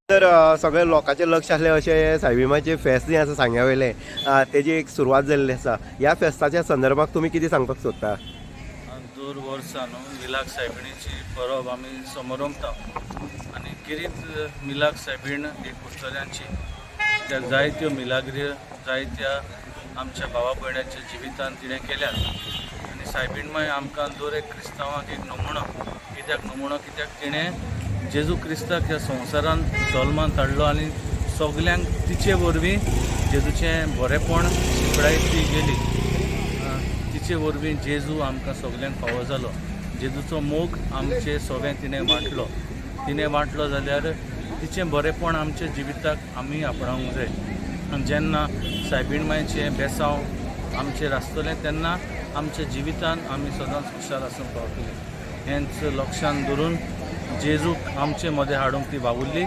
तर सगळे लोकांचे लक्ष आसलें अशें सायबिमाचे फेस्त जें आसा सांग्या वयलें तेजी एक सुरवात जाल्ली आसा. ह्या फेस्ताच्या संदर्भात तुमी कितें सांगपाक सोदता? दर वर्सा न्हू मिलाक सायबिणीची परब आमी समोरमता आनी गिरीत मिलाक सायबीण ही कुशतल्यांची कित्याक जायत्यो मिलाग्री जायत्या आमच्या भावा भयणाच्या जिवितान तिणें केल्यात आनी सायबीण मागीर आमकां दर एक क्रिस्तांवाक एक नमुणो कित्याक तिणें जेजू क्रिस्ताक ह्या संवसारान जल्मान धाडलो आनी सगल्यांक तिचे वरवीं जेजूचें बरेंपण शिकडायत ती गेली. तिचे वरवीं जेजू आमकां सगल्यांक फावो जालो. जेजूचो मोग आमचे सगळें तिणें वांटलो जाल्यार तिचें बरेंपण आमच्या जिविताक आमी आपणावंक जाय. आनी जेन्ना सायबीण मांयचें बेसांव आमचेर आसतलें तेन्ना आमच्या जिवितान आमी सदांच खुशाल आसूंक पावतलीं. हेंच लक्षांत दवरून जेजूक आमचे मदें हाडूंक ती वावुरली.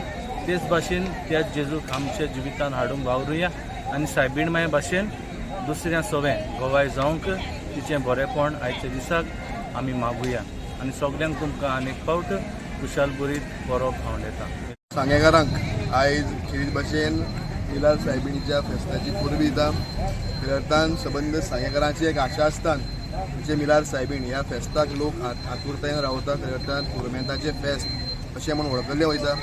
तेच भाशेन त्याच जेजूक आमच्या जिवितान हाडूंक वावरुया आनी सायबीण मांय भाशेन दुसऱ्या सगळें गोवाय जावंक तिचें बरेंपण आयच्या दिसाक आमी मागुया आनी सगल्यांक तुमकां आनीक फावट खुशाल बरीत परब हांव येता. सांगेकारांक आयज खेरीत भाशेन मिलाद सायबिणीच्या फेस्ताची परब येता. खऱ्या अर्थान सबंद सांगेकारांची एक आशा आसता म्हणजे मिलाद सायबीण ह्या फेस्ताक लोक आतुरतायेन रावता. खऱ्या अर्थान पुरमेंताचें फेस्त अशें म्हणून वळखलें वयता.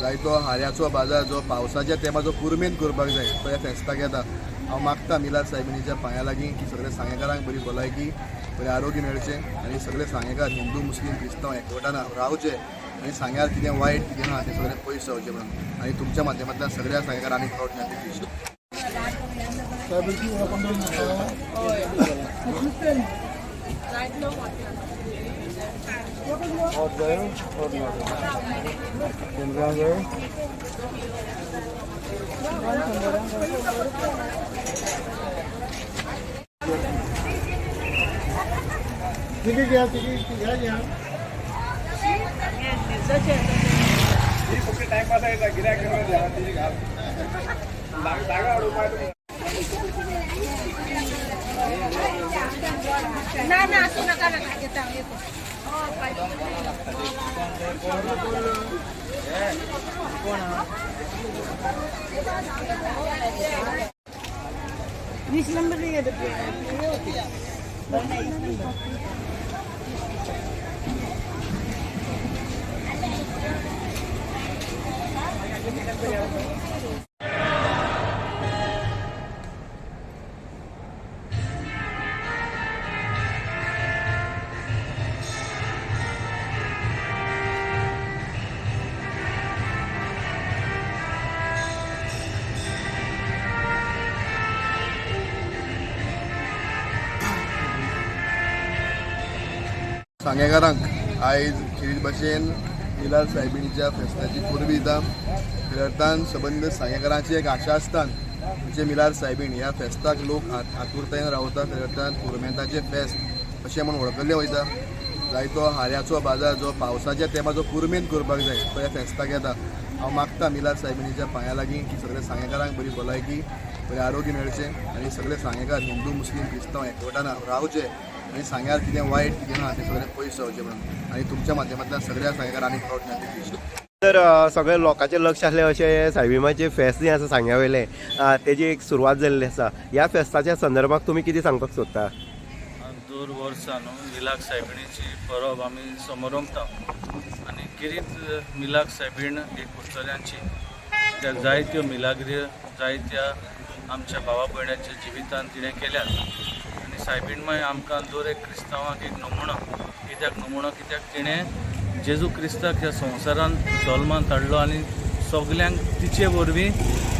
जायतो हाऱ्याचो बाजार जो पावसाच्या तेमाचो पुरमेंत करपाक जाय तो ह्या फेस्ताक येता. हांव मागता मिलाद सायबिणीच्या पांया लागीं की सगळ्या सांगेकारांक बरी भलायकी बरें आरोग्य मेळचें आनी सगळे सांगेकार हिंदू मुस्लीम क्रिस्तांव एकवटान रावचे आनी सांग्यार कितें वायट कितें ना तें सगळें पयस जावचें म्हणून आनी तुमच्या माध्यमांतल्यान सगळ्या सांगेकारांनी फावट मेळची. सांगेकारांक आयज खेरीत भाशेन मिलाद सायबिणीच्या फेस्ताची परब येता. खऱ्या अर्थान सबंद सांगेकारांची एक आशा आसता म्हणजे मिलाद सायबीण ह्या फेस्ताक लोक आतुरतायेन रावता. खऱ्या अर्थान पुरमेंताचें फेस्त अशें म्हणून वळखलें वयता. जायतो हाऱ्याचो बाजार जो पावसाच्या तेमाचो पुरमेंत करपाक जाय तो ह्या फेस्ताक येता. हांव मागता मिलाद सायबिणीच्या पांया लागीं की सगळ्या सांगेकारांक बरी भलायकी बरें आरोग्य मेळचें आनी सगळे सांगेकार हिंदू मुस्लीम क्रिस्तांव एकवटान रावचे आनी सांग्यार कितें वायट कितें ना तें सगळें पयस रावचें म्हणून आनी तुमच्या माध्यमांतल्यान सगळ्या सांग्याकारांनी फावट विनंती केली. तर सगळे लोकांचें लक्ष आसलें अशें सायबिमाचें फेस्त जें आसा सांग्या वयलें तेजी एक सुरवात जाल्ली आसा. ह्या फेस्ताच्या संदर्भात तुमी कितें सांगपाक सोदता? दर वर्सा न्हू मिलाक सायबिणीची परब आमी समोरमता आनी गिरीत मिलाक सायबीण ही कुशतल्यांची त्या जायत्यो मिलाग्री जायत्या आमच्या भावा भयणांच्या जिवितान तिणें केल्यात आनी सायबीण मागीर आमकां दर एक क्रिस्तांवाक एक नमुनो कित्याक तिणें जेजू क्रिस्ताक ह्या संवसारान जल्मान धाडलो आनी सगल्यांक तिचे वरवीं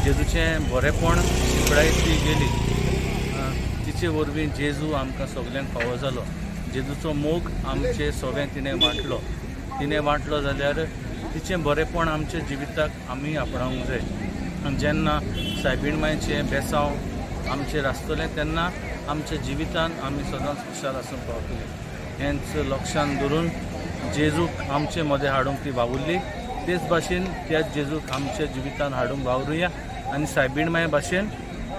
जेजूचें बरेंपण शिकडायत ती गेली. तिचे वरवीं जेजू आमकां सगल्यांक फावो जालो. जेजूचो मोग आमचे सगळें तिणें वांटलो जाल्यार तिचें बरेंपण आमच्या जिविताक आमी आपणावंक जाय. आनी जेन्ना सायबीण मांयचें बेसांव आमचेर आसतलें तेन्ना आमच्या जिवितान आमी सदांच खुशाल आसूंक पावतलीं. हेंच लक्षांत दवरून जेजूक आमचे मदें हाडूंक ती वावुरली. तेच भाशेन त्याच जेजूक आमच्या जिवितान हाडूंक वावरुया आनी सायबीण मांय भाशेन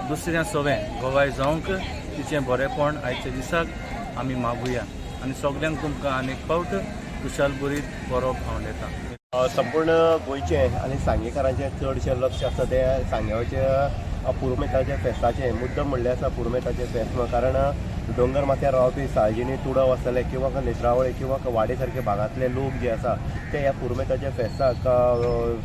दुसऱ्या सगळें गोवाय जावंक तिचें बरेंपण आयच्या दिसाक आमी मागुया आनी सगल्यांक तुमकां आनीक फावट खुशाल बरीत परब आवडटा. संपूर्ण गोंयचें आनी सांगेकारांचें चडशें लक्ष आसा तें सांग्याच्या पुरुमेताच्या फेस्ताचें. मुद्दम म्हणलें आसा पुरुमेताचें फेस्त कारण दोंगर माथ्यार रावपी साळजिणी तुडव आसतले किंवा नेत्रावळी किंवा वाडे सारके भागांतले लोक जे आसा ते ह्या पुरुमेताच्या फेस्ताक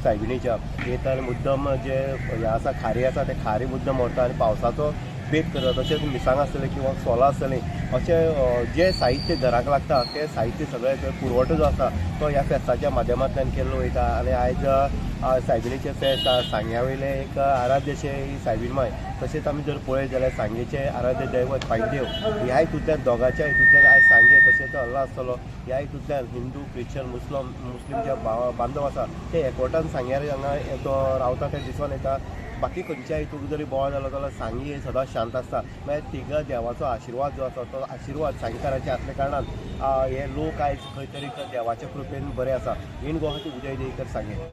सायबिणीच्या येता आनी मुद्दम जे हें आसा खारी आसा ते खारी मुद्दम व्हरता आनी पावसाचो बेत करता. तशेंच मिरसांग आसतलें किंवा सोलां आसतलीं अशें जें साहित्य घराक लागता तें साहित्य सगळें पुरवठो जो आसा तो ह्या फेस्ताच्या माध्यमांतल्यान केल्लो वयता. आनी आयज सायबिणीचें फेस्त सांग्या वयलें एक आराध्यशें ही सायबीण मांय. तशेंच आमी जर पळयत जाल्यार सांगेचें आराध्य दैवत पांयदेव ह्या हितूंतल्यान दोगांच्या हितूंतल्यान आयज सांगे तशेंच हल्लो आसतलो. ह्या हितूंतल्यान हिंदू क्रिश्चन मुस्लीम जे बांदव आसा ते एकवटान सांग्यार हांगा तो रावता तें दिसून येता. बाकी खंयच्या हितूंक जरी बोवाळ जालो जाल्यार सांगी सदांच शांत आसता. मागीर तिगा देवाचो आशिर्वाद जो आसा तो आशिर्वाद सांगेकाराचे आसल्या कारणान हे लोक आयज खंय तरी देवाच्या कृपेन बरे आसा. इन गोवा उदय देयकर सांगे.